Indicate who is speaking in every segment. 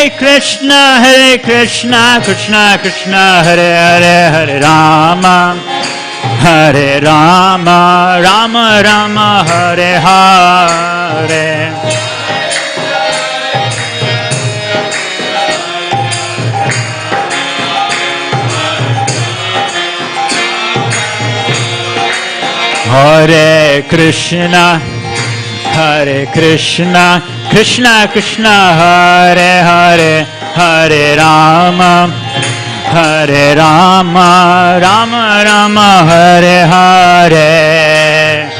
Speaker 1: Hare Krishna, Krishna Krishna, Hare Hare, Hare Rama, Hare Rama, Rama Rama, Hare Hare. Hare Krishna, Hare Krishna, Krishna Krishna, Hare Hare, Hare Rama, Hare Rama, Rama Rama, Hare Hare.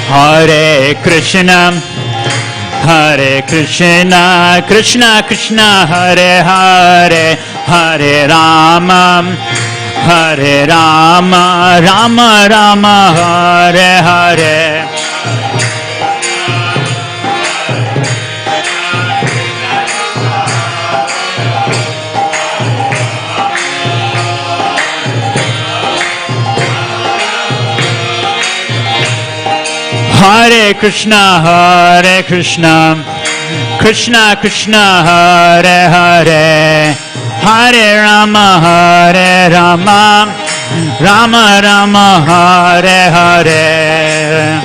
Speaker 1: Hare Krishna, Hare Krishna, Krishna Krishna, Hare Hare, Hare Rama, Hare Rama, Rama Rama, Hare Hare. Hare Krishna, Hare Krishna, Krishna Krishna, Hare Hare, Hare Rama, Hare Rama, Rama Rama, Hare Hare.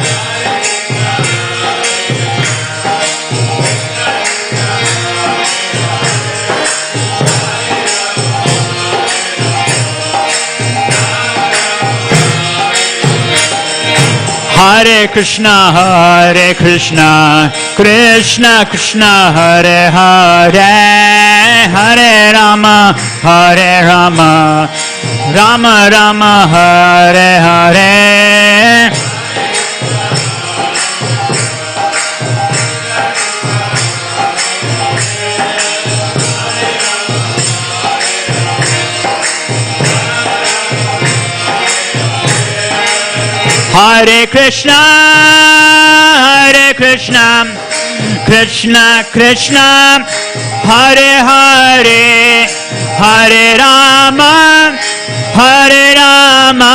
Speaker 1: Hare Krishna, Hare Krishna, Krishna Krishna, Hare Hare, Hare Rama, Hare Rama, Rama Rama, Hare Hare. Hare Krishna, Hare Krishna, Krishna Krishna, Hare Hare, Hare Rama, Hare Rama,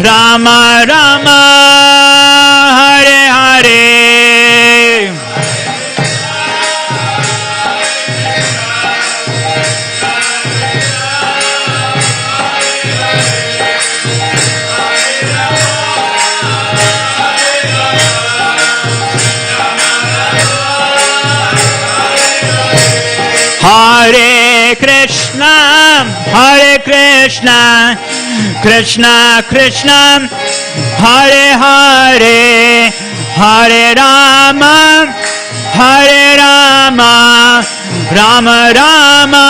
Speaker 1: Rama Rama, Hare Hare. Hare Krishna, Hare Krishna, Krishna Krishna, Hare Hare, Hare Rama, Hare Rama, Rama Rama,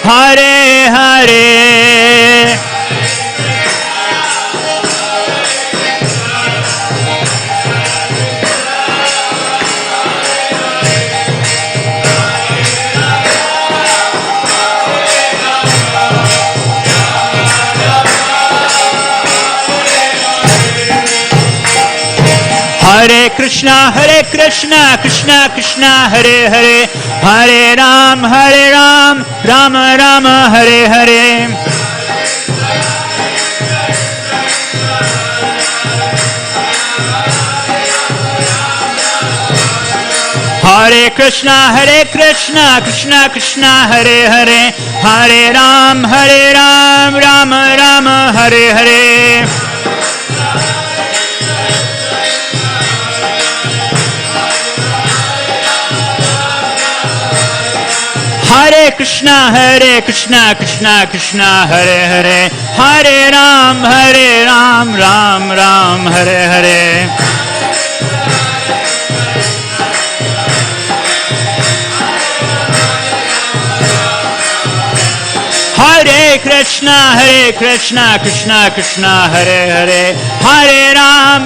Speaker 1: Hare Hare. Hare Krishna, Krishna Krishna, Hare Hare, Hare Ram, Rama Rama, Hare Hare. Hare Krishna, Krishna Krishna, Hare Hare, Hare Ram, Rama Rama, Hare Hare. Hare Krishna, Krishna Krishna, Hare Hare, Hare Ram, Ram Ram, Hare Hare. Hare Krishna, Krishna Krishna, Hare Hare, Hare Ram,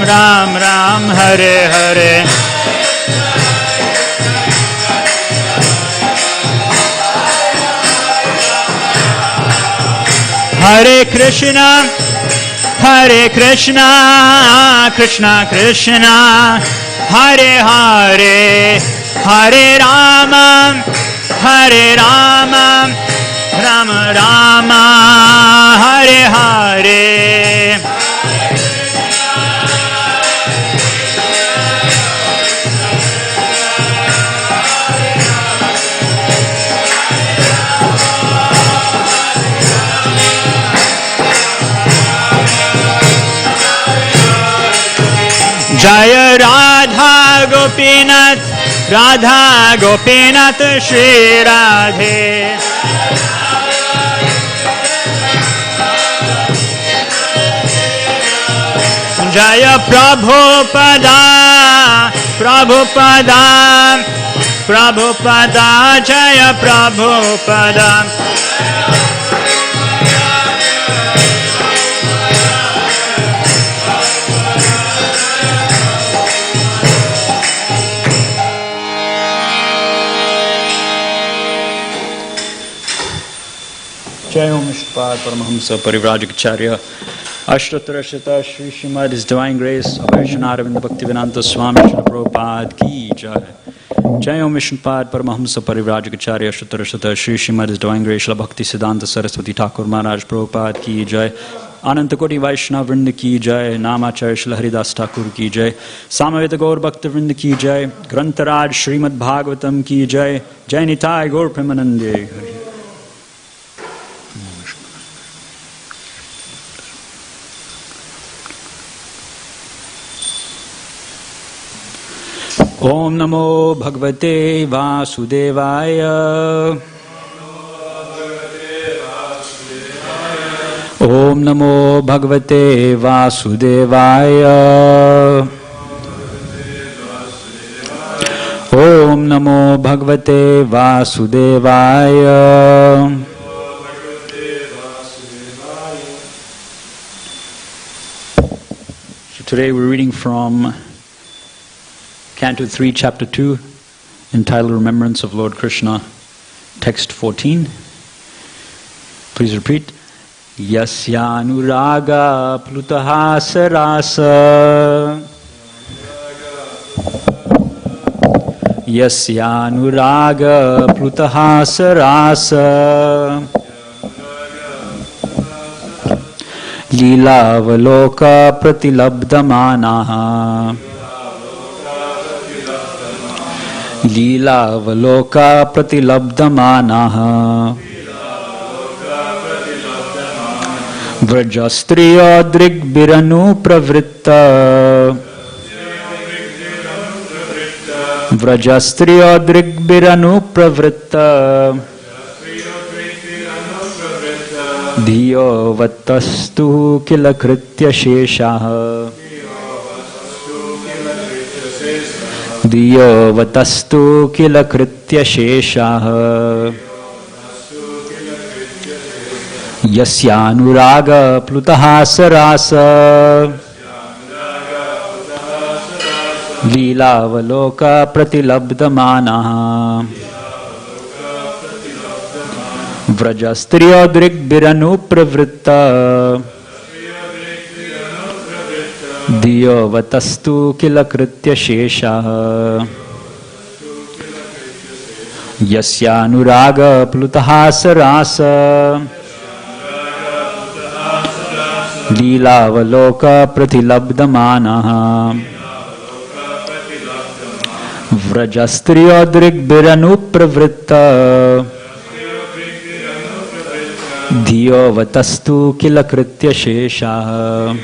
Speaker 1: Ram Ram, Hare Hare. Hare Krishna, Krishna Krishna, Hare Hare, Hare Rama, Hare Rama, Rama Rama, Hare Hare. Jaya Radha Gopinath, Radha Gopinath Shri Radhe. Jaya Prabhupada, Prabhupada, Prabhupada, Jaya Prabhupada. Jai Om Vishnupada Paramahamsa Parivrajacharya Ashtatarashita Shri Srimad His Divine Grace Vaishnavinda Bhaktivedanta Swami Srila Prabhupada Ki Jai. Jai Om Vishnupada Paramahamsa Parivrajacharya Ashtatarashita Shri Srimad His Divine Grace Srila Bhakti Siddhanta Saraswati Thakur Maharaj Prabhupada Ki Jai. Anantakoti Vaishnavrinda Ki Jai. Namacharya Srila Haridas Thakur Ki Jai. Samaveta Gaur Bhaktavrinda Ki Jai. Grantaraj Srimad Bhagavatam Ki Jai. Jai Nitai Gaur Premanande. Om Namo Bhagavate Vasudevaya. Om Namo Bhagavate Vasudevaya. Om Namo Bhagavate Vasudevaya. So today we're reading from Canto 3, Chapter 2, entitled Remembrance of Lord Krishna, text 14. Please repeat. Yasyanuraga plutaha sarasa. Yasyanuraga plutaha sarasa. Leelavaloka pratilabdhamanaha. Leelavaloka pratilabdhamanaha. Vrajastriya drigbiranu pravritta. Vrajastriya drigbiranu pravritta. Dhiyo vattastu kila kritya sheshaha. Dhiyo vatastu kila kritya sheshaha. Yasyanuraga plutaha sarasa. Leelavaloka pratilabdhamanaha. Vrajastriya drigbiranu pravritta. Dhiyo vatastu kila kritya sheshaha. Yasyanuraga plutaha sarasa. Leelavaloka pratilabdhamanaha. Vrajastriya drigbiranu pravritta. Dhiyo vatastu kila kritya sheshaha.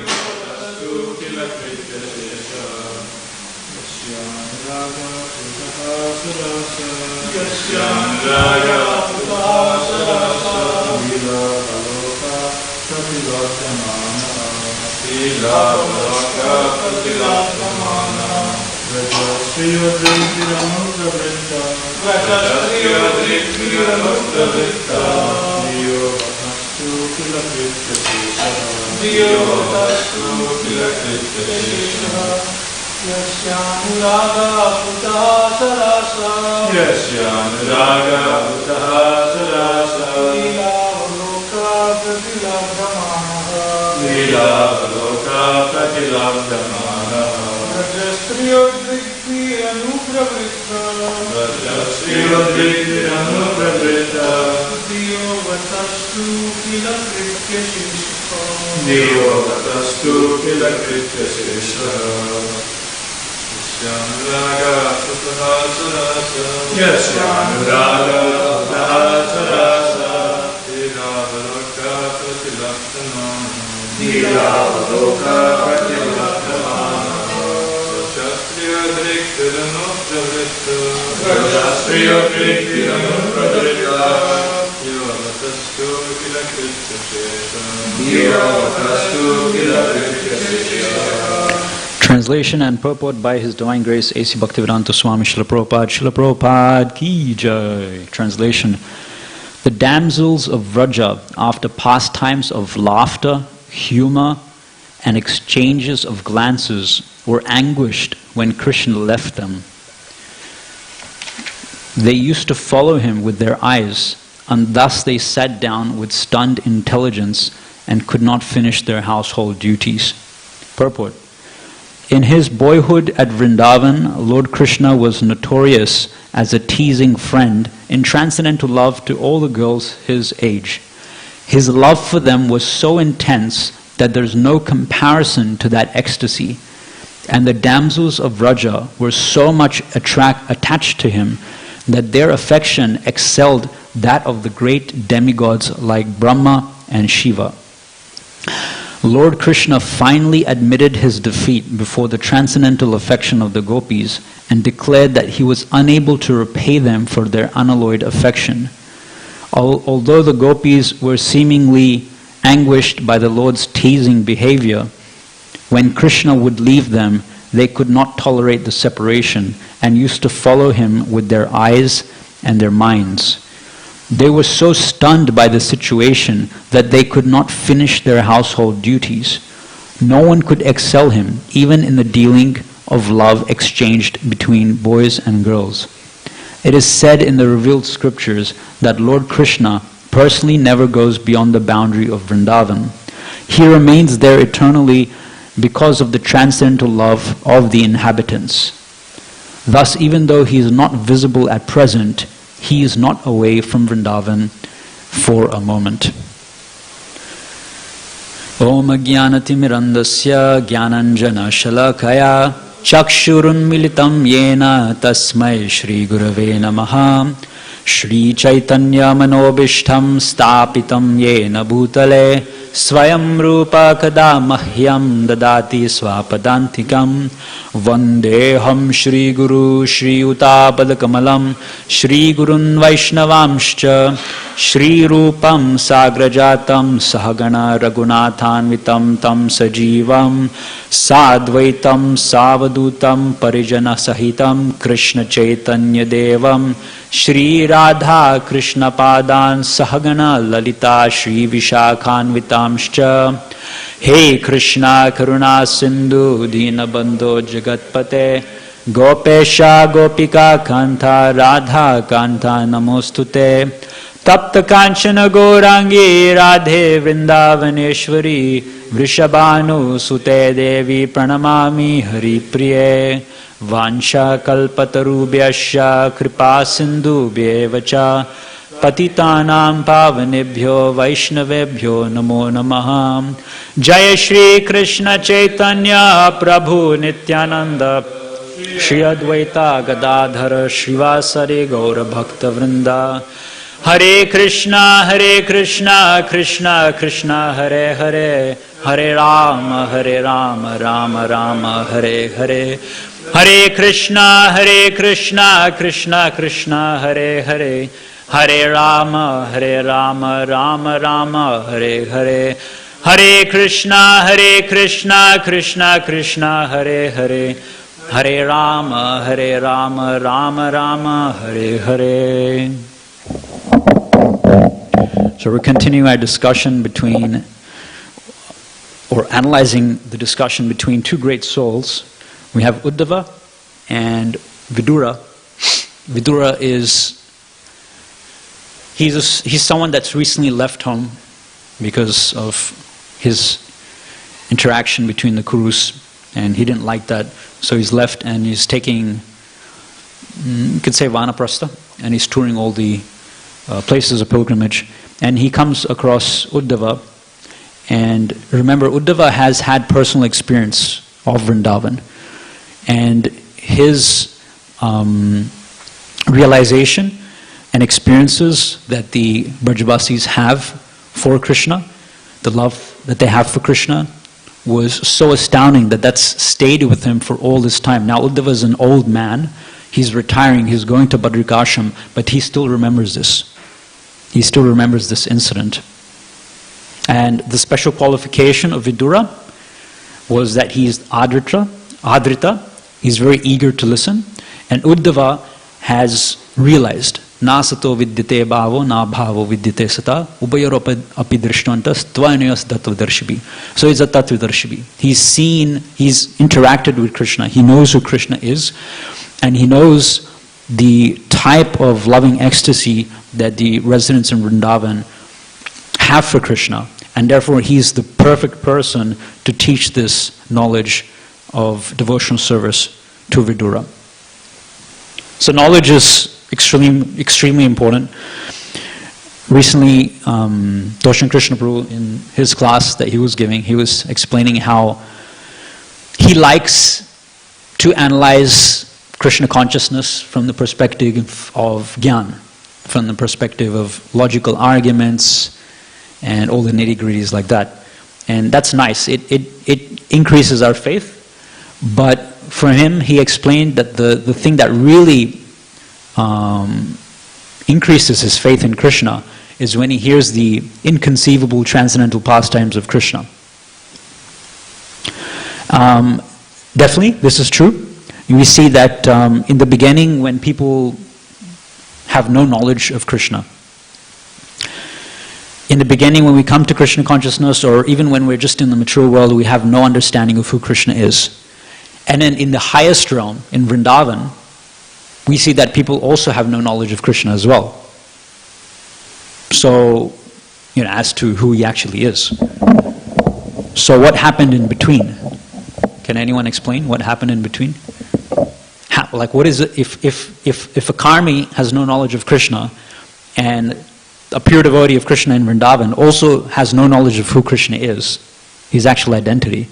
Speaker 1: Translation and purport by His Divine Grace A.C. Bhaktivedanta Swami Srila Prabhupada. Srila Prabhupada Ki Jai. Translation. The damsels of Vraja, after pastimes of laughter, humor, and exchanges of glances, were anguished when Krishna left them. They used to follow him with their eyes, and thus they sat down with stunned intelligence and could not finish their household duties. Purport. In his boyhood at Vrindavan, Lord Krishna was notorious as a teasing friend in transcendental love to all the girls his age. His love for them was so intense that there's no comparison to that ecstasy. And the damsels of Vraja were so much attached to him that their affection excelled that of the great demigods like Brahma and Shiva. Lord Krishna finally admitted his defeat before the transcendental affection of the Gopis and declared that he was unable to repay them for their unalloyed affection. Although the Gopis were seemingly anguished by the Lord's teasing behavior, when Krishna would leave them, they could not tolerate the separation and used to follow him with their eyes and their minds. They were so stunned by the situation that they could not finish their household duties. No one could excel him, even in the dealing of love exchanged between boys and girls. It is said in the revealed scriptures that Lord Krishna personally never goes beyond the boundary of Vrindavan. He remains there eternally because of the transcendental love of the inhabitants. Thus, even though he is not visible at present, he is not away from Vrindavan for a moment. Om Jnanatimirandasya Jnananjana Shalakaya Chakshurun Militam Yena Tasmai Shri Gurave Namaha Shri Chaitanya Manobishtam Stapitam Yena Bhutale Swayam Rupa Kada Mahyam Dadati Swapadantikam Vandeham Shri Guru Shri Utapada Kamalam Shri Gurun Vaishnavamscha Shri Rupam Sagrajatam Sahagana Raghunathanvitam Tam Sajivam Sadvaitam Savadutam Parijana Sahitam Krishna Chaitanya Devam Shri Radha Krishna Padan Sahagana Lalita Shri Vishakhanvitamscha Hey Krishna Karuna Sindhu Dinabandho Jagatpate Gopesha Gopika Kanta Radha Kanta Namostute Tapta Kanchana Gaurangi Radhe Vrindavaneshwari Vrishabhanu Sute Devi Pranamami Hari Priye Vansha Kalpatarubhyasya Kripa Sindhubhyevacha Patitanam Pavanebhyo Vaishnavebhyo Namo Namaha Jaya Shri Krishna Chaitanya Prabhu Nityananda Shri Advaita Gadadhara Srivasari Gaura Bhakta Vrinda Hare Krishna Krishna Krishna Hare Hare Hare Rama Rama Rama Hare Hare Hare Krishna Krishna Krishna Hare Hare Hare Rama Rama Rama Hare Hare Hare Krishna Krishna Hare Hare Hare Rama Rama Rama Hare Hare. So we're continuing our discussion between, or analyzing the discussion between two great souls. We have Uddhava and Vidura. Vidura is, he's someone that's recently left home because of his interaction between the Kurus, and he didn't like that. So he's left and he's taking you could say Vanaprastha, and he's touring all the places of pilgrimage, and he comes across Uddhava. And remember, Uddhava has had personal experience of Vrindavan, and his realization and experiences that the Brajavasis have for Krishna, the love that they have for Krishna, was so astounding that that's stayed with him for all this time. Now Uddhava is an old man, he's retiring, he's going to Badrikashram, but he still remembers this. He still remembers this incident. And the special qualification of Vidura was that he's adrita, he's very eager to listen, and Uddhava has realized, na sato vidyate bhavo, na bhavo vidyate sata, ubayaro api drishtantas, tvainayas tattvadarshibhi. So he's a tattvadarshibhi. He's seen, he's interacted with Krishna, he knows who Krishna is, and he knows the type of loving ecstasy that the residents in Vrindavan have for Krishna, and therefore he's the perfect person to teach this knowledge of devotional service to Vidura. So knowledge is extremely important. Recently, Doshan Krishna Prabhu, in his class that he was giving, he was explaining how he likes to analyze Krishna consciousness from the perspective of Gyan, from the perspective of logical arguments and all the nitty-gritties like that. And that's nice. It increases our faith. But for him, he explained that the thing that really increases his faith in Krishna is when he hears the inconceivable transcendental pastimes of Krishna. Definitely, this is true. We see that in the beginning, when people have no knowledge of Krishna, in the beginning when we come to Krishna consciousness, or even when we're just in the mature world, we have no understanding of who Krishna is. And then in the highest realm, in Vrindavan, we see that people also have no knowledge of Krishna as well. So, as to who he actually is. So what happened in between? Can anyone explain what happened in between? What is it, if a karmi has no knowledge of Krishna, and a pure devotee of Krishna in Vrindavan also has no knowledge of who Krishna is, his actual identity,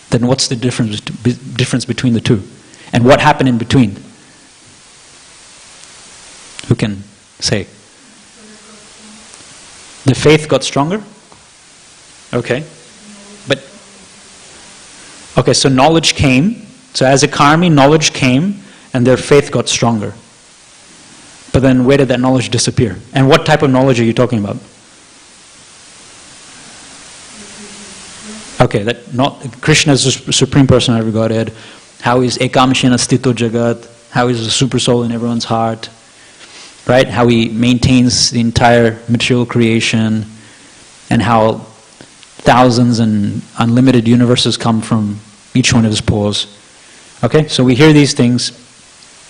Speaker 1: then what's the difference between the two? And what happened in between? Who can say? The faith got stronger? Okay. So knowledge came. So as a karmi, knowledge came, and their faith got stronger. But then where did that knowledge disappear? And what type of knowledge are you talking about? Okay, that not Krishna is the Supreme Personality of Godhead. How is Ekamashena Sthito Jagat? How is the super soul in everyone's heart? Right? How he maintains the entire material creation, and how thousands and unlimited universes come from each one of his pores. Okay, so we hear these things,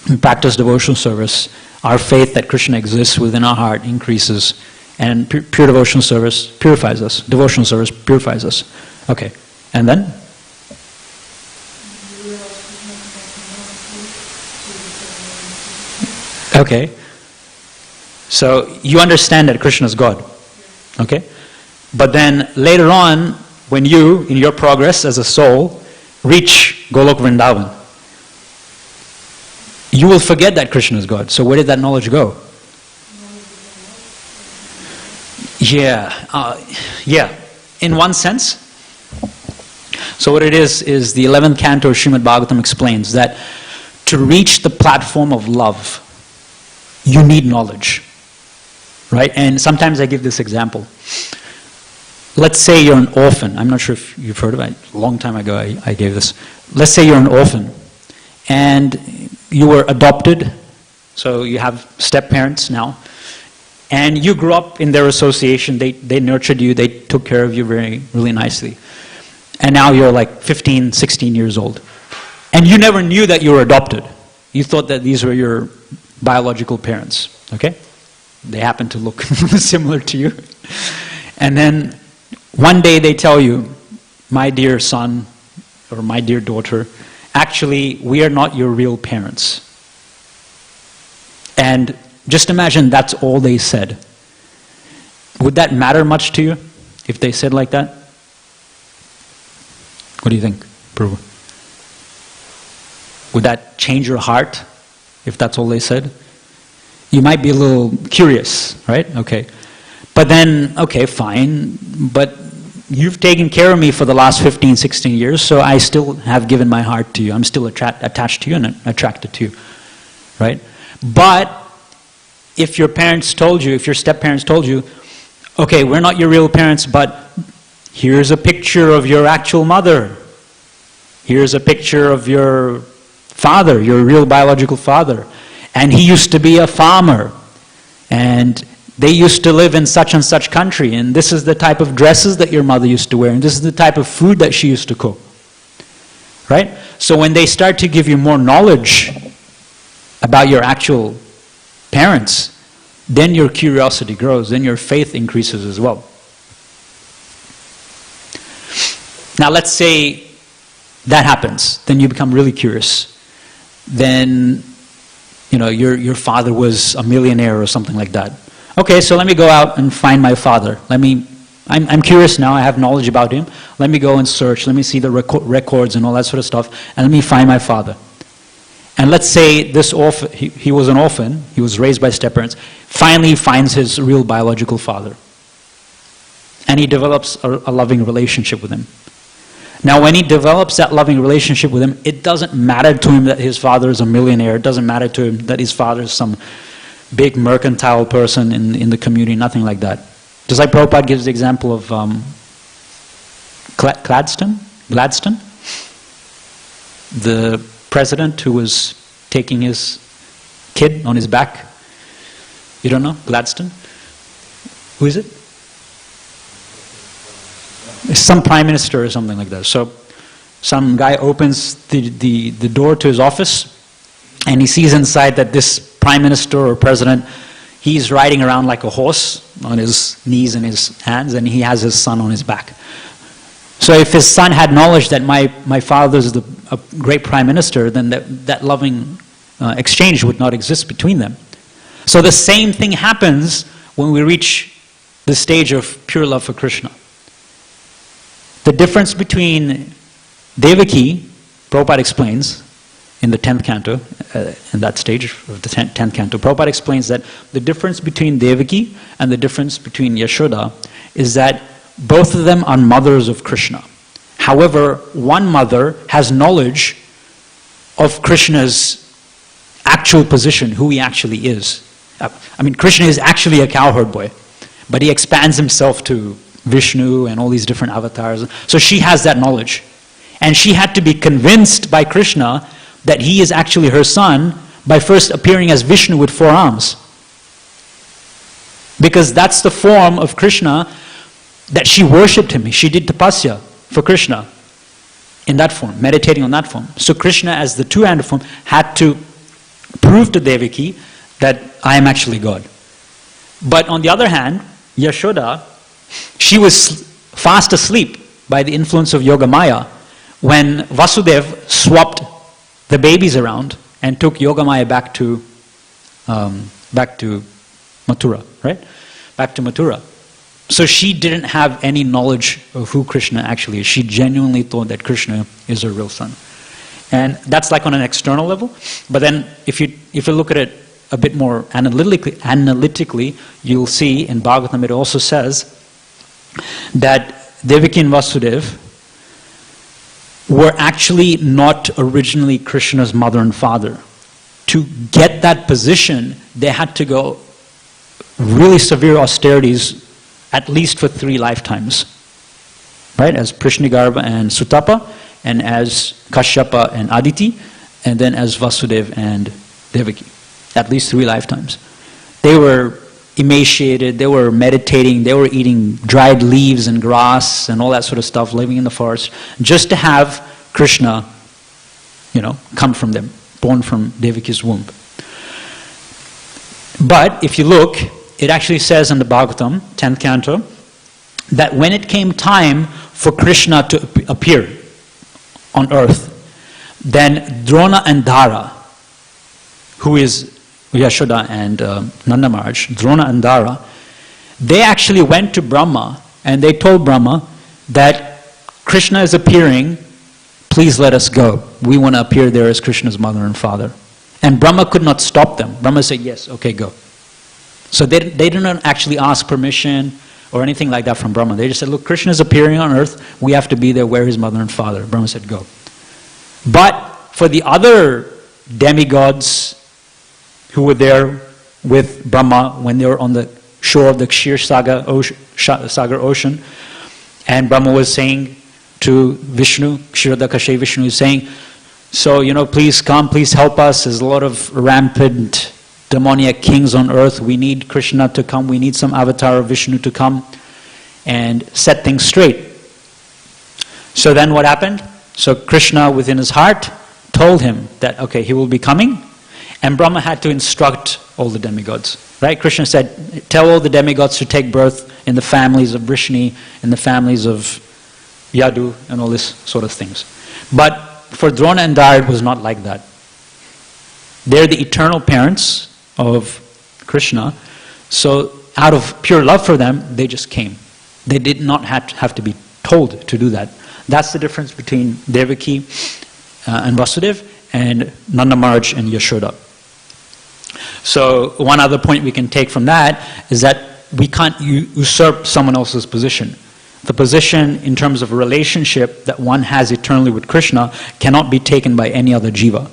Speaker 1: we practice devotional service, our faith that Krishna exists within our heart increases, and pure devotional service purifies us. Devotional service purifies us. Okay, and then? Okay, so you understand that Krishna is God. Okay, but then later on, when you, in your progress as a soul, reach Golok Vrindavan, you will forget that Krishna is God. So where did that knowledge go? Yeah, in one sense. So what it is the 11th canto of Srimad Bhagavatam explains that to reach the platform of love, you need knowledge. Right? And sometimes I give this example. Let's say you're an orphan. I'm not sure if you've heard of it. A long time ago I gave this. Let's say you're an orphan and you were adopted, so you have step-parents now, and you grew up in their association. They nurtured you, they took care of you really nicely. And now you're like 15, 16 years old. And you never knew that you were adopted. You thought that these were your biological parents, okay? They happen to look similar to you. And then one day they tell you, my dear son or my dear daughter, actually we are not your real parents. And just imagine that's all they said. Would that matter much to you if they said like that? What do you think, Prabhu? Would that change your heart if that's all they said? You might be a little curious, right? Okay. But then, okay, fine. But you've taken care of me for the last 15, 16 years, so I still have given my heart to you. I'm still attached to you and attracted to you, right? But if your parents told you, if your step-parents told you, okay, we're not your real parents, but here's a picture of your actual mother. Here's a picture of your father, your real biological father. And he used to be a farmer. And they used to live in such and such country. And this is the type of dresses that your mother used to wear. And this is the type of food that she used to cook. Right? So when they start to give you more knowledge about your actual parents, then your curiosity grows, then your faith increases as well. Now let's say that happens, then you become really curious. Then, you know, your father was a millionaire or something like that. Okay, so let me go out and find my father. I'm curious now, I have knowledge about him. Let me go and search, let me see the records and all that sort of stuff, and let me find my father. And let's say this orphan, he was an orphan, he was raised by step-parents, finally finds his real biological father. And he develops a loving relationship with him. Now when he develops that loving relationship with him, it doesn't matter to him that his father is a millionaire, it doesn't matter to him that his father is some big mercantile person in the community, nothing like that. Just like Prabhupada gives the example of Gladstone, the president who was taking his kid on his back. You don't know Gladstone? Who is it? It's some prime minister or something like that. So some guy opens the door to his office and he sees inside that this prime minister or president, he's riding around like a horse on his knees and his hands, and he has his son on his back. So if his son had knowledge that my father is a great prime minister, then that loving exchange would not exist between them. So the same thing happens when we reach the stage of pure love for Krishna. The difference between Devaki, Prabhupada explains in the 10th canto, in that stage of the 10th canto, Prabhupada explains that the difference between Devaki and the difference between Yashoda is that both of them are mothers of Krishna. However, one mother has knowledge of Krishna's actual position, who he actually is. I mean, Krishna is actually a cowherd boy, but he expands himself to Vishnu and all these different avatars. So she has that knowledge. And she had to be convinced by Krishna that he is actually her son by first appearing as Vishnu with 4 arms. Because that's the form of Krishna that she worshipped him. She did tapasya for Krishna in that form, meditating on that form. So Krishna, as the two-handed form, had to prove to Devaki that I am actually God. But on the other hand, Yashoda, she was fast asleep by the influence of Yoga Maya when Vasudeva swapped the babies around and took Yoga Maya back to Mathura, right? Back to Mathura. So she didn't have any knowledge of who Krishna actually is. She genuinely thought that Krishna is her real son. And that's like on an external level. But then if you look at it a bit more analytically, you'll see in Bhagavatam it also says that Devaki and Vasudeva were actually not originally Krishna's mother and father. To get that position, they had to go really severe austerities at least for 3 lifetimes. Right? As Prishnigarbha and Sutapa, and as Kashyapa and Aditi, and then as Vasudeva and Devaki. At least 3 lifetimes. They were emaciated, they were meditating, they were eating dried leaves and grass and all that sort of stuff, living in the forest, just to have Krishna, come from them, born from Devaki's womb. But if you look, it actually says in the Bhagavatam, 10th canto, that when it came time for Krishna to appear on earth, then Drona and Dhara, who is Yashoda and Nanda Maharaj, Drona and Dara, they actually went to Brahma and they told Brahma that Krishna is appearing, please let us go. We want to appear there as Krishna's mother and father. And Brahma could not stop them. Brahma said, yes, okay, go. So they didn't actually ask permission or anything like that from Brahma. They just said, look, Krishna is appearing on earth. We have to be there where his mother and father. Brahma said, go. But for the other demigods who were there with Brahma when they were on the shore of the Kshir Sagar ocean, and Brahma was saying to Vishnu, Kshirodakashay Vishnu is saying, so, please come, please help us. There's a lot of rampant demoniac kings on earth. We need Krishna to come. We need some avatar of Vishnu to come and set things straight. So then what happened? So Krishna within his heart told him that, okay, he will be coming. And Brahma had to instruct all the demigods. Right? Krishna said, tell all the demigods to take birth in the families of Vrishni, in the families of Yadu, and all this sort of things. But for Drona and Dara, it was not like that. They're the eternal parents of Krishna. So out of pure love for them, they just came. They did not have to be told to do that. That's the difference between Devaki and Vasudeva and Nanda Maharaj and Yashoda. So one other point we can take from that is that we can't usurp someone else's position. The position in terms of a relationship that one has eternally with Krishna cannot be taken by any other jiva.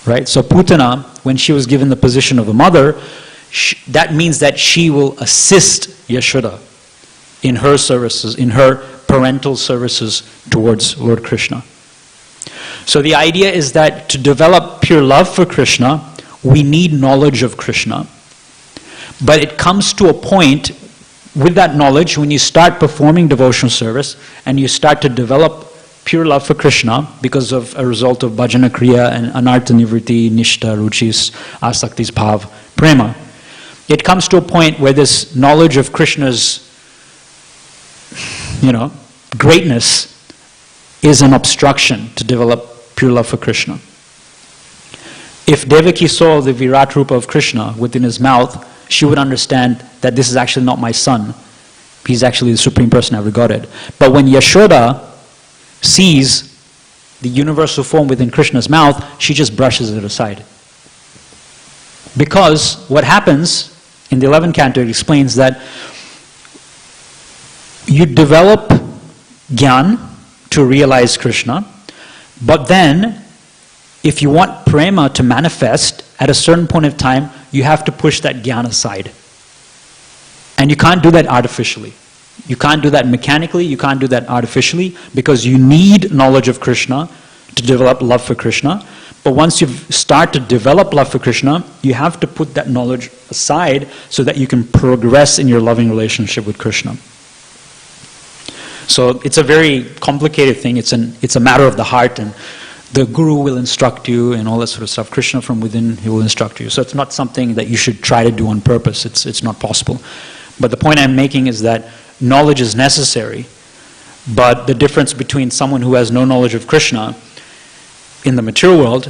Speaker 1: Right? So Putana, when she was given the position of a mother, that means that she will assist Yashoda in her services, in her parental services towards Lord Krishna. So the idea is that to develop pure love for Krishna, we need knowledge of Krishna. But it comes to a point with that knowledge, when you start performing devotional service and you start to develop pure love for Krishna because of a result of bhajana kriya and anartha nivritti, nishta, ruchis, asaktis, bhav, prema, it comes to a point where this knowledge of Krishna's, greatness is an obstruction to develop pure love for Krishna. If Devaki saw the Virat Rupa of Krishna within his mouth, she would understand that this is actually not my son. He's actually the Supreme Personality of Godhead. But when Yashoda sees the universal form within Krishna's mouth, she just brushes it aside. Because what happens in the 11th canto, it explains that you develop jnana to realize Krishna, but then if you want prema to manifest at a certain point of time, you have to push that jnana aside. And you can't do that artificially. You can't do that mechanically, you can't do that artificially, because you need knowledge of Krishna to develop love for Krishna. But once you start to develop love for Krishna, you have to put that knowledge aside so that you can progress in your loving relationship with Krishna. So it's a very complicated thing. It's a matter of the heart, and the guru will instruct you and all that sort of stuff. Krishna from within, he will instruct you. So it's not something that you should try to do on purpose. It's not possible. But the point I'm making is that knowledge is necessary, but the difference between someone who has no knowledge of Krishna in the material world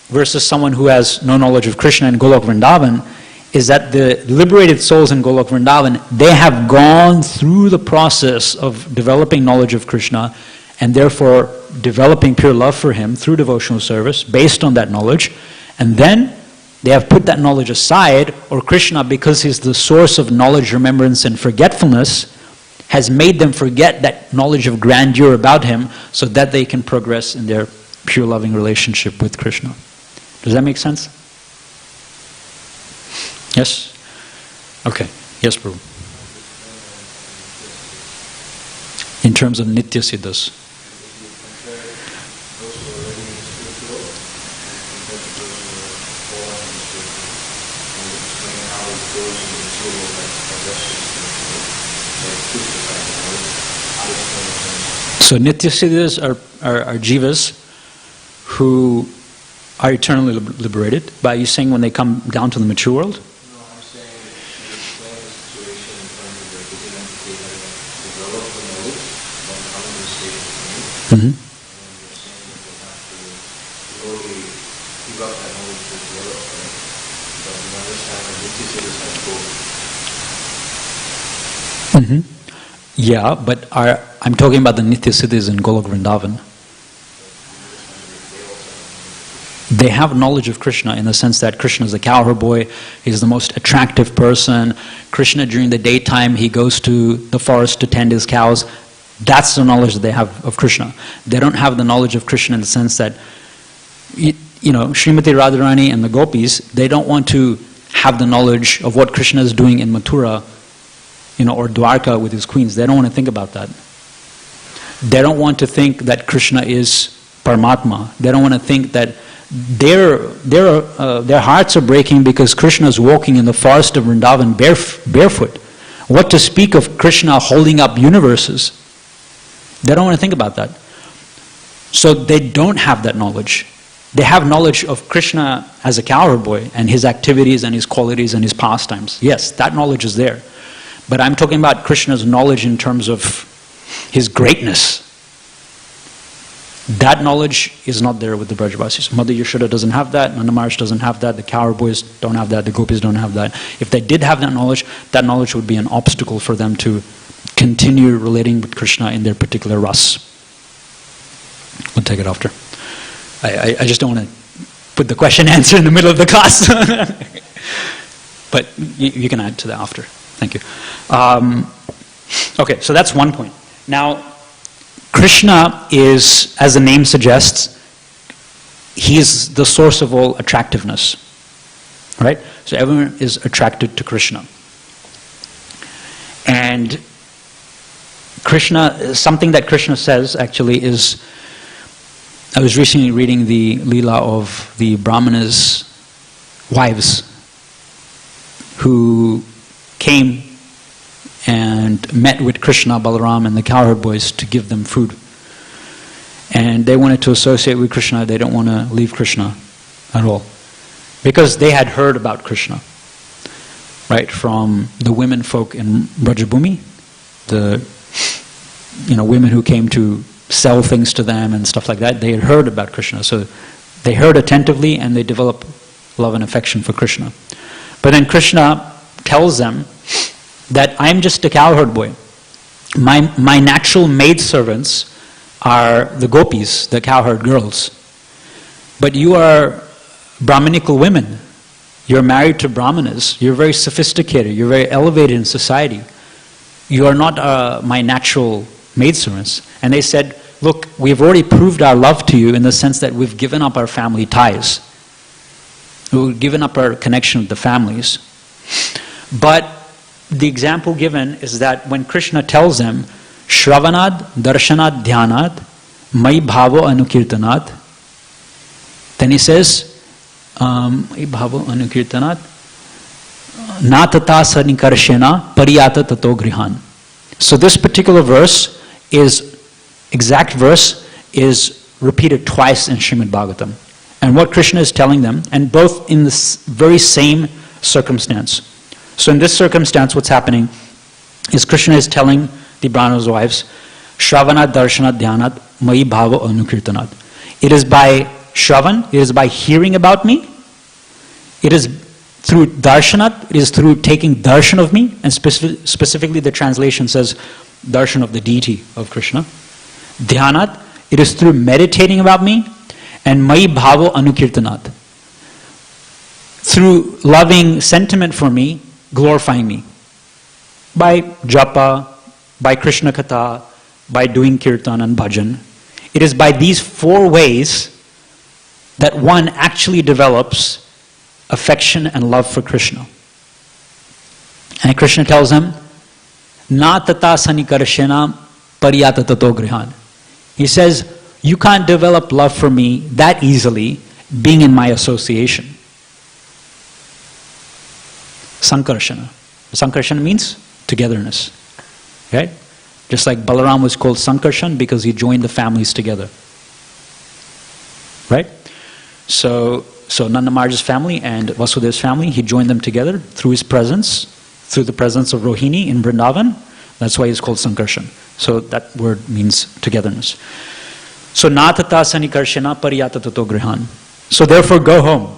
Speaker 1: versus someone who has no knowledge of Krishna in Golok Vrindavan is that the liberated souls in Golok Vrindavan, they have gone through the process of developing knowledge of Krishna and therefore developing pure love for him through devotional service based on that knowledge, and then they have put that knowledge aside, or Krishna, because he's the source of knowledge, remembrance, and forgetfulness, has made them forget that knowledge of grandeur about him so that they can progress in their pure loving relationship with Krishna. Does that make sense? Yes? Okay. Yes, Prabhu. In terms of Nitya Siddhas. So Nitya Siddhas are jivas who are eternally liberated. By you saying when they come down to the mature world?
Speaker 2: No, I'm saying you explain the situation in terms of the beginning they have developed the knowledge, then coming to the stage of me.
Speaker 1: Mm-hmm.
Speaker 2: And you're saying that they have to slowly give up that knowledge to develop, right? But in understand that Nitya Siddhas has both.
Speaker 1: Yeah, but I'm talking about the Nitya Siddhis in Golok Vrindavan. They have knowledge of Krishna in the sense that Krishna is a cowherd boy, he's the most attractive person. Krishna during the daytime, he goes to the forest to tend his cows. That's the knowledge that they have of Krishna. They don't have the knowledge of Krishna in the sense that, Srimati Radharani and the Gopis, they don't want to have the knowledge of what Krishna is doing in Mathura, or Dwarka with his queens. They don't want to think about that. They don't want to think that Krishna is Paramatma. They don't want to think that their hearts are breaking because Krishna is walking in the forest of Vrindavan barefoot. What to speak of Krishna holding up universes? They don't want to think about that. So they don't have that knowledge. They have knowledge of Krishna as a cowherd boy and his activities and his qualities and his pastimes. Yes, that knowledge is there. But I'm talking about Krishna's knowledge in terms of his greatness. That knowledge is not there with the Brajavasis. Mother Yashoda doesn't have that, Nanda Maharaj doesn't have that, the cowherd boys don't have that, the Gopis don't have that. If they did have that knowledge would be an obstacle for them to continue relating with Krishna in their particular ras. We'll take it after. I just don't want to put the question answer in the middle of the class. But you can add to that after. Thank you. Okay, so that's one point. Now, Krishna is, as the name suggests, he is the source of all attractiveness. Right? So everyone is attracted to Krishna. And Krishna, something that Krishna says actually is, I was recently reading the Leela of the Brahmanas' wives who came and met with Krishna, Balaram and the cowherd boys to give them food. And they wanted to associate with Krishna, they don't want to leave Krishna at all. Because they had heard about Krishna, right, from the women folk in Brajabhumi, the women who came to sell things to them and stuff like that. They had heard about Krishna, so they heard attentively and they developed love and affection for Krishna. But then Krishna tells them that I'm just a cowherd boy. My natural maidservants are the gopis, the cowherd girls. But you are Brahminical women. You're married to Brahmanas. You're very sophisticated. You're very elevated in society. You are not my natural maidservants. And they said, look, we've already proved our love to you in the sense that we've given up our family ties. We've given up our connection with the families. But the example given is that when Krishna tells them, Shravanad, Darshanad, Dhyanad, Mai Bhavo Anukirtanad, then he says, Mai Bhavo Anukirtanad, Na tata sanikarshena pariyata tato grihan. So this particular exact verse is repeated twice in Srimad Bhagavatam. And what Krishna is telling them, and both in this very same circumstance. So in this circumstance, what's happening is Krishna is telling the Brahmana's wives, Shravanat, Darshanat, Dhyanat, Mai Bhava Anukirtanat. It is by Shravan, it is by hearing about me, it is through Darshanat, it is through taking darshan of me, and specifically the translation says darshan of the deity of Krishna. Dhyanat, it is through meditating about me, and Mai Bhava Anukirtanat, through loving sentiment for me, glorifying me. By japa, by Krishna Katha, by doing kirtan and bhajan. It is by these four ways that one actually develops affection and love for Krishna. And Krishna tells them, Na tata sanikarshena pariyata tato grihan. He says, you can't develop love for me that easily being in my association. Sankarshana. Sankarshana means togetherness. Right? Just like Balaram was called Sankarshan because he joined the families together. Right? So Nanda Maharaj's family and Vasudev's family, he joined them together through his presence, through the presence of Rohini in Vrindavan. That's why he's called Sankarshan. So that word means togetherness. So na tata sanikarshana pariyata tato grihan. So therefore go home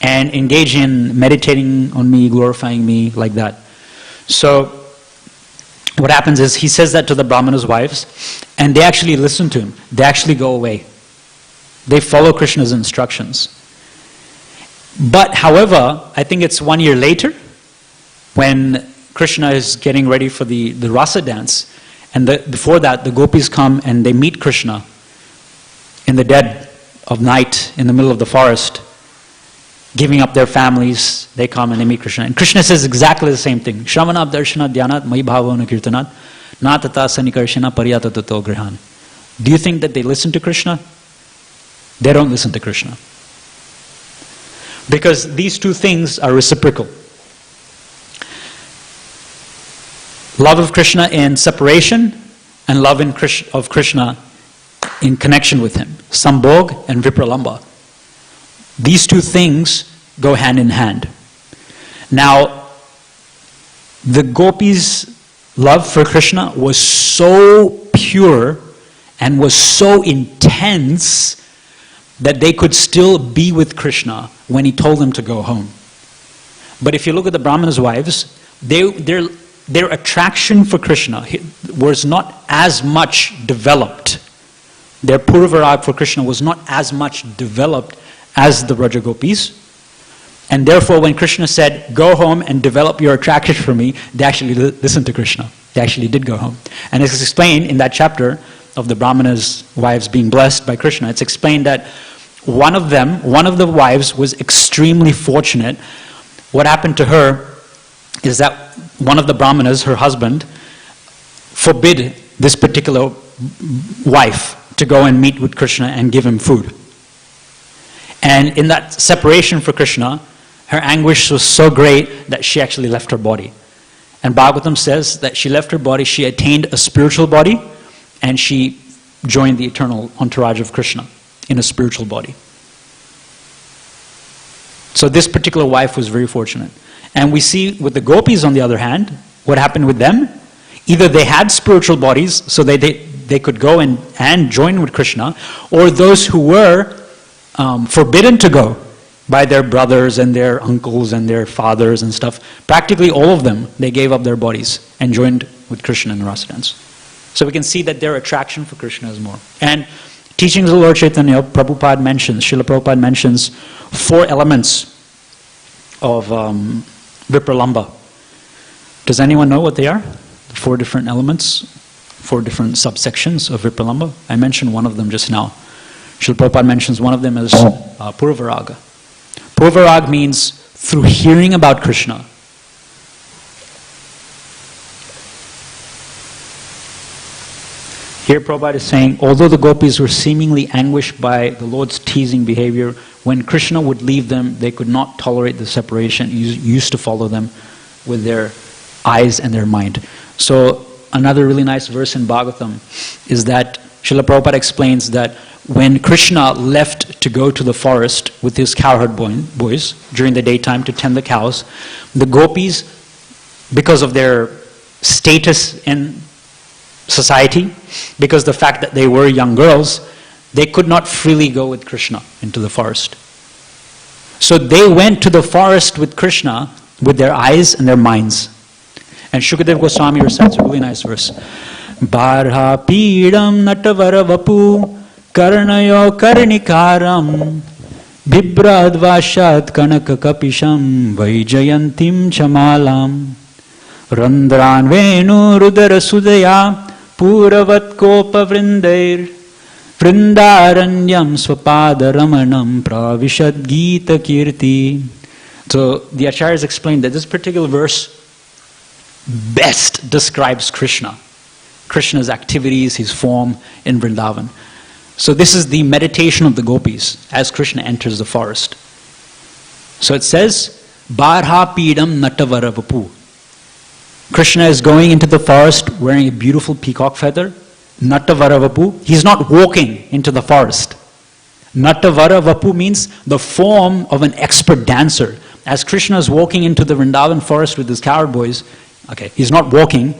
Speaker 1: and engage in meditating on me, glorifying me, like that. So what happens is he says that to the Brahmana's wives, and they actually listen to him. They actually go away. They follow Krishna's instructions. But however, I think it's 1 year later, when Krishna is getting ready for the rasa dance, and before that, the gopis come and they meet Krishna in the dead of night, in the middle of the forest, giving up their families. They come and they meet Krishna. And Krishna says exactly the same thing. Shravanat darshana dhyanat mai bhavana kirtanat na tata sanikarshana paryatatato grihan. Do you think that they listen to Krishna? They don't listen to Krishna. Because these two things are reciprocal. Love of Krishna in separation, and love of Krishna in connection with him. Sambhog and vipralamba. These two things go hand in hand. Now, the gopis' love for Krishna was so pure and was so intense that they could still be with Krishna when he told them to go home. But if you look at the Brahmana's wives, their attraction for Krishna was not as much developed. Their purvarag for Krishna was not as much developed as the Vraja Gopis. And therefore, when Krishna said, go home and develop your attraction for me, they actually listened to Krishna. They actually did go home. And it's explained in that chapter of the Brahmana's wives being blessed by Krishna, it's explained that one of the wives was extremely fortunate. What happened to her is that one of the Brahmanas, her husband, forbid this particular wife to go and meet with Krishna and give him food. And in that separation for Krishna, her anguish was so great that she actually left her body. And Bhagavatam says that she left her body, she attained a spiritual body, and she joined the eternal entourage of Krishna in a spiritual body. So this particular wife was very fortunate. And we see with the gopis, on the other hand, what happened with them. Either they had spiritual bodies, so they could go and join with Krishna, or those who were forbidden to go by their brothers and their uncles and their fathers and stuff, practically all of them, they gave up their bodies and joined with Krishna in the rasa dance. So we can see that their attraction for Krishna is more. And teachings of Lord Chaitanya, Srila Prabhupada mentions 4 elements of vipralamba. Does anyone know what they are? The 4 different elements, 4 different subsections of vipralamba. I mentioned one of them just now. Srila Prabhupada mentions one of them as purvaraga. Purvarag means through hearing about Krishna. Here Prabhupada is saying, although the gopis were seemingly anguished by the Lord's teasing behavior, when Krishna would leave them, they could not tolerate the separation. He used to follow them with their eyes and their mind. So another really nice verse in Bhagavatam is that Srila Prabhupada explains that when Krishna left to go to the forest with his cowherd boys during the daytime to tend the cows, the gopis, because of their status in society, because the fact that they were young girls, they could not freely go with Krishna into the forest. So they went to the forest with Krishna with their eyes and their minds. And Shukadeva Goswami recites a really nice verse. Barha pidam natavara vapu karnayo karnikaram bibradvashat kanaka kapisham vaijayantim chamalam randran venu rudara sudaya puravat kopa vrindair vrindaranyam swapada ramanam pravishad gita kirti. So the acharyas explained that this particular verse best describes Krishna's activities, his form in Vrindavan. So this is the meditation of the gopis as Krishna enters the forest. So it says, Barha pidam natavara vapu. Krishna is going into the forest wearing a beautiful peacock feather. Natavara vapu. He's not walking into the forest. Natavara vapu means the form of an expert dancer. As Krishna is walking into the Vrindavan forest with his cowherd boys, okay, he's not walking.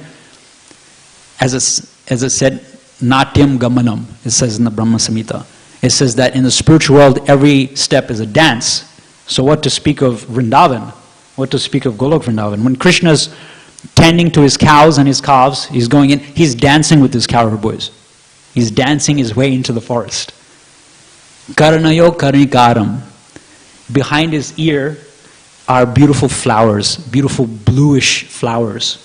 Speaker 1: As it said, Natyam Gamanam, it says in the Brahma Samhita. it says that in the spiritual world, every step is a dance. So what to speak of Vrindavan? What to speak of Golok Vrindavan? When Krishna's tending to his cows and his calves, he's going in, he's dancing with his cowherd boys. He's dancing his way into the forest. Karanayo Karnikaram. Behind his ear are beautiful flowers, beautiful bluish flowers,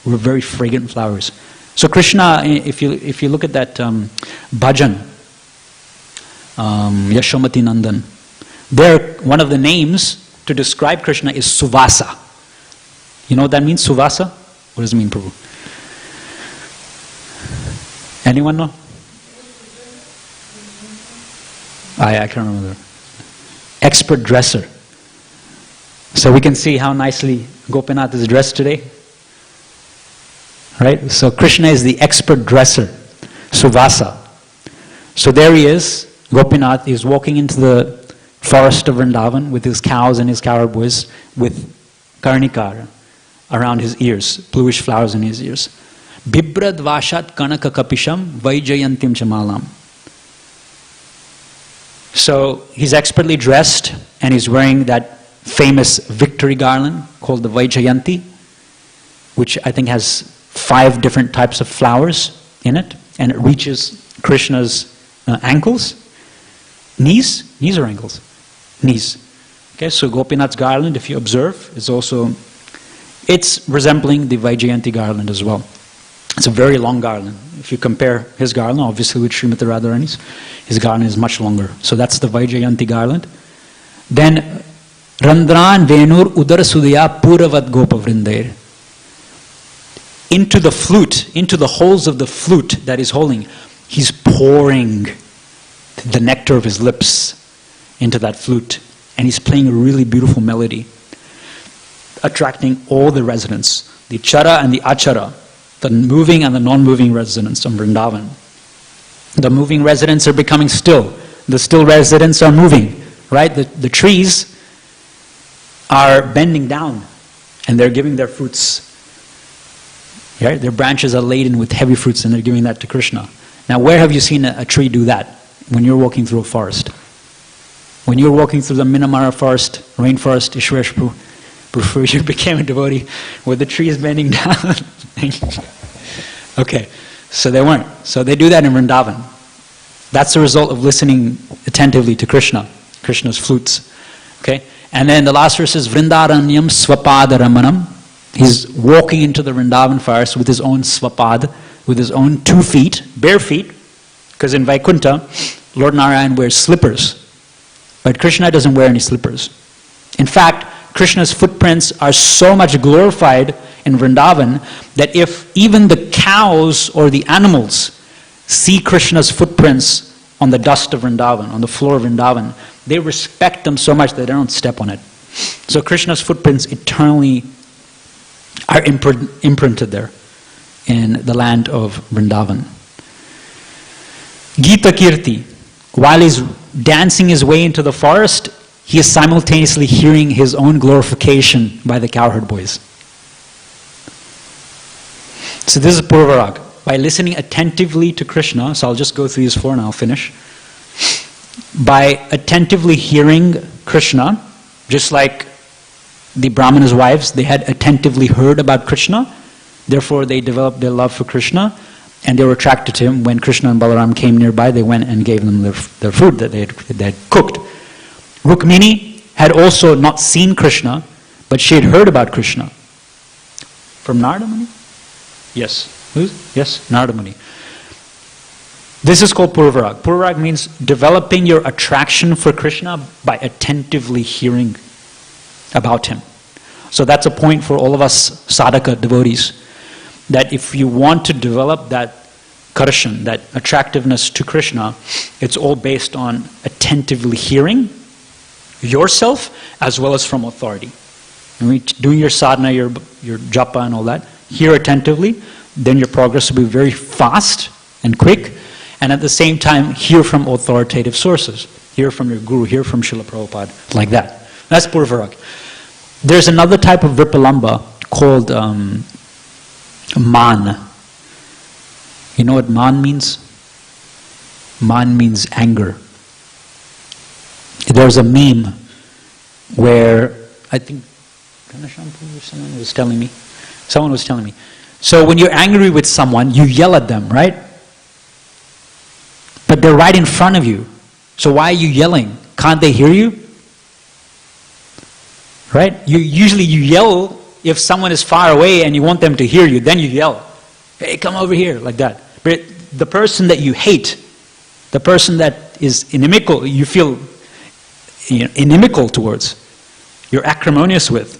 Speaker 1: very fragrant flowers. So Krishna, if you look at that bhajan, Yashomati Nandan, there one of the names to describe Krishna is Suvasa. You know what that means, Suvasa? What does it mean, Prabhu? Anyone know? I can't remember. Expert dresser. So we can see how nicely Gopinath is dressed today. Right? So Krishna is the expert dresser, Suvasa. So there he is, Gopinath is walking into the forest of Vrindavan with his cows and his cowherd boys with karnikara around his ears, bluish flowers in his ears. Bibrad vashat kanaka kapisham vaijayantim chamalam. So he's expertly dressed and he's wearing that famous victory garland called the Vaijayanti, which I think has 5 different types of flowers in it, and it reaches Krishna's ankles, knees or ankles? Knees. Okay, so Gopinath's garland, if you observe, is also, it's resembling the Vaijayanti garland as well. It's a very long garland. If you compare his garland, obviously with Srimati Radharani's, his garland is much longer. So that's the Vaijayanti garland. Then Randran Venur Udara Sudaya Puravad Gopa Vrindair. Into the flute, into the holes of the flute that he's holding, he's pouring the nectar of his lips into that flute. And he's playing a really beautiful melody, attracting all the residents, the Chara and the Achara, the moving and the non-moving residents of Vrindavan. The moving residents are becoming still. The still residents are moving, right? The trees are bending down and they're giving their fruits. Right? Their branches are laden with heavy fruits and they're giving that to Krishna. Now where have you seen a tree do that? When you're walking through a forest. When you're walking through the Minamara forest, rainforest, Ishwaresh before you became a devotee, with the trees bending down. Okay, so they weren't. So they do that in Vrindavan. That's the result of listening attentively to Krishna, Krishna's flutes. Okay, and then the last verse is Vrindaranyam Swapada Ramanam. He's walking into the Vrindavan forest with his own swapad, with his own 2 feet, bare feet, because in Vaikuntha, Lord Narayan wears slippers, but Krishna doesn't wear any slippers. In fact, Krishna's footprints are so much glorified in Vrindavan that if even the cows or the animals see Krishna's footprints on the dust of Vrindavan, on the floor of Vrindavan, they respect them so much that they don't step on it. So Krishna's footprints eternally are imprinted there in the land of Vrindavan. Gita Kirti, while he's dancing his way into the forest, he is simultaneously hearing his own glorification by the cowherd boys. So this is Purvarag. By listening attentively to Krishna, so I'll just go through these 4 and I'll finish. By attentively hearing Krishna, just like the Brahmana's wives, they had attentively heard about Krishna, therefore they developed their love for Krishna, and they were attracted to him. When Krishna and Balaram came nearby, they went and gave them their food that they had cooked. Rukmini had also not seen Krishna, but she had heard about Krishna. From Narada Muni? Yes. Yes, Narada Muni. This is called Purvarag. Purvarag means developing your attraction for Krishna by attentively hearing about him. So that's a point for all of us sadhaka devotees, that if you want to develop that karshan, that attractiveness to Krishna, it's all based on attentively hearing yourself as well as from authority. When you're doing your sadhana, your japa and all that, hear attentively, then your progress will be very fast and quick, and at the same time hear from authoritative sources. Hear from your guru, hear from Srila Prabhupada, like that. That's Purvarag. There's another type of Vripalamba called Man. You know what Man means? Man means anger.
Speaker 3: there's a meme where I think someone was telling me. So when you're angry with someone, you yell at them, right? But they're right in front of you. So why are you yelling? Can't they hear you? Right? Usually you yell if someone is far away and you want them to hear you, then you yell. Hey, come over here, like that. But the person that you hate, the person that is inimical, you feel inimical towards, you're acrimonious with,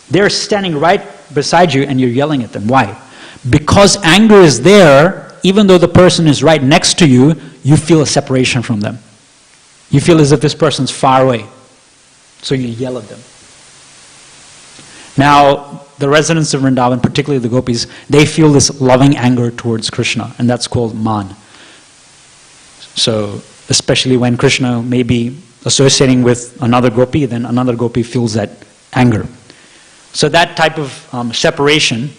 Speaker 3: they're standing right beside you and you're yelling at them. Why? Because anger is there, even though the person is right next to you, you feel a separation from them. You feel as if this person's far away. So you yell at them. Now, the residents of Vrindavan, particularly the Gopis, they feel this loving anger towards Krishna, and that's called man. So, especially when Krishna may be associating with another Gopi, then another Gopi feels that anger. So that type of separation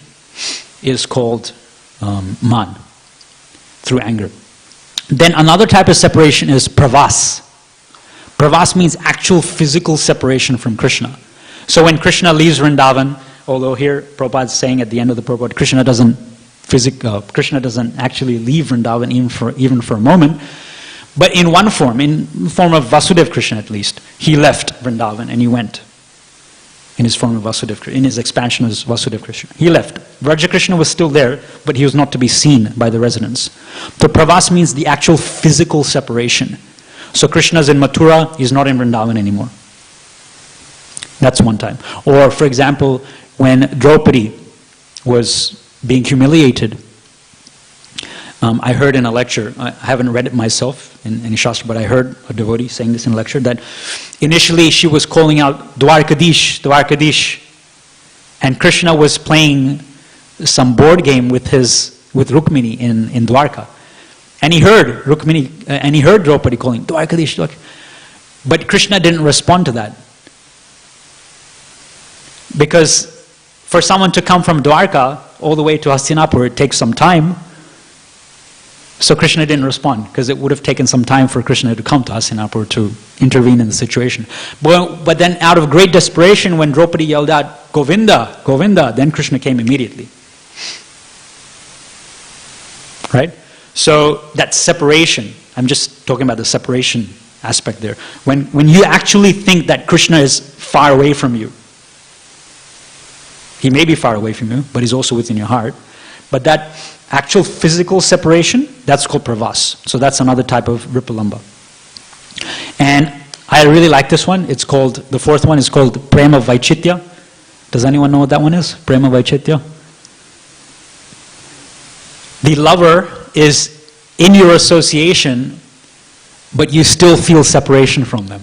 Speaker 3: is called man, through anger. Then another type of separation is pravas. Pravas means actual physical separation from Krishna. So when Krishna leaves Vrindavan, although here Prabhupada is saying at the end of the Prabhupada, Krishna doesn't actually leave Vrindavan even for a moment, but in one form, in the form of Vasudeva Krishna at least, he left Vrindavan and he went in his form of Vasudeva Krishna, in his expansion as Vasudeva Krishna. He left. Vraja Krishna was still there, but he was not to be seen by the residents. So pravas means the actual physical separation. So Krishna's in Mathura, he's not in Vrindavan anymore. That's one time. Or, for example, when Draupadi was being humiliated, I heard in a lecture, I haven't read it myself in any Shastra, but I heard a devotee saying this in a lecture, that initially she was calling out, Dwarkadish, Dwarkadish, and Krishna was playing some board game with Rukmini in Dwarka. And he heard Rukmini, and he heard Draupadi calling, Dwarkadish, Dwarkadish. But Krishna didn't respond to that. Because for someone to come from Dwarka all the way to Hastinapur, it takes some time. So Krishna didn't respond, because it would have taken some time for Krishna to come to Hastinapur to intervene in the situation. But then out of great desperation, when Draupadi yelled out, Govinda, Govinda, then Krishna came immediately. Right? So that separation, I'm just talking about the separation aspect there. When you actually think that Krishna is far away from you, he may be far away from you, but he's also within your heart. But that actual physical separation, that's called pravas. So that's another type of ripalamba. And I really like this one. It's called, the fourth one is called Pram of Vaishitya. Does anyone know what that one is? Pram of Vaishitya? The lover is in your association, but you still feel separation from them.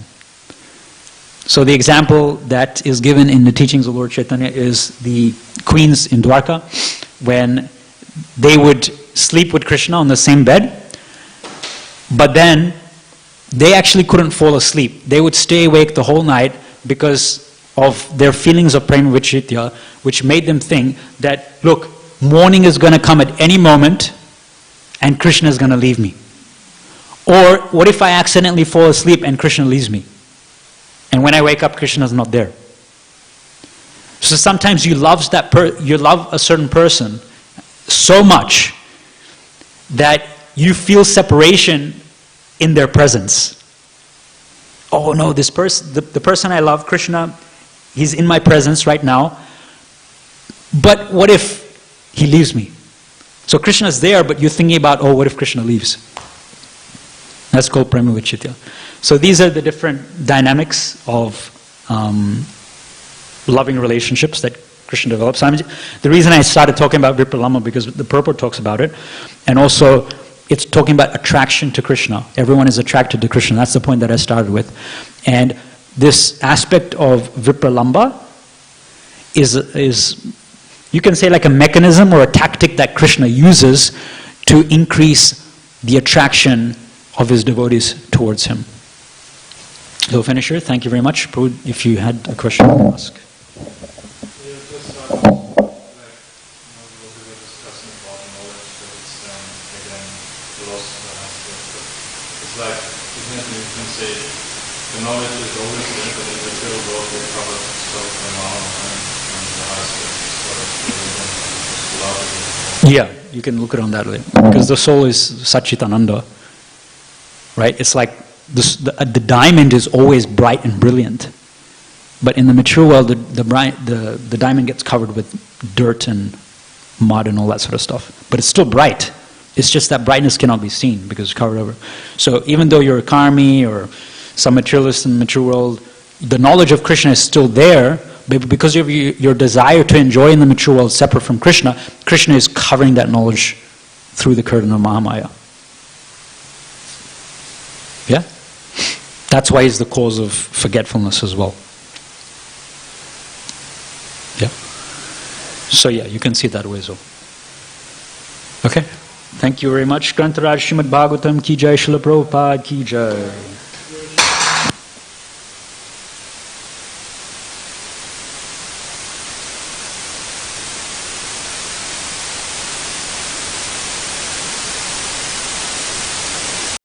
Speaker 3: So the example that is given in the teachings of Lord Chaitanya is the queens in Dwarka, when they would sleep with Krishna on the same bed, but then they actually couldn't fall asleep. They would stay awake the whole night because of their feelings of Pram of Vaishitya, which made them think that, look, morning is going to come at any moment and Krishna is going to leave me. Or what if I accidentally fall asleep and Krishna leaves me? And when I wake up, Krishna is not there. So sometimes you love a certain person so much that you feel separation in their presence. Oh no, this person, the person I love, Krishna, he's in my presence right now. But what if he leaves me? So Krishna is there, but you're thinking about, oh, what if Krishna leaves? That's called Pram of Vaishitya. So these are the different dynamics of loving relationships that Krishna develops. The reason I started talking about Vipralamba, because the purport talks about it, and also it's talking about attraction to Krishna. Everyone is attracted to Krishna. That's the point that I started with. And this aspect of Vipralamba is you can say like a mechanism or a tactic that Krishna uses to increase the attraction of his devotees towards him. So finisher, thank you very much. Prabhu, if you had a question, ask.
Speaker 2: It's like, you can say, when the knowledge is always there, but in the material world we cover self and all, and the aspects sort of love.
Speaker 3: Yeah, you can look at it on that way. Because the soul is Satchitananda, right? It's like the diamond is always bright and brilliant. But in the mature world, the diamond gets covered with dirt and mud and all that sort of stuff. But it's still bright. It's just that brightness cannot be seen because it's covered over. So even though you're a karmi or some materialist in the mature world, the knowledge of Krishna is still there, but because of your desire to enjoy in the mature world separate from Krishna, Krishna is covering that knowledge through the curtain of Mahamaya. Yeah? That's why he's the cause of forgetfulness as well. Yeah? So yeah, you can see it that way as well. Okay? Thank you very much. Grantaraj Srimad Bhagavatam ki jai, Srila Prabhupada ki jai.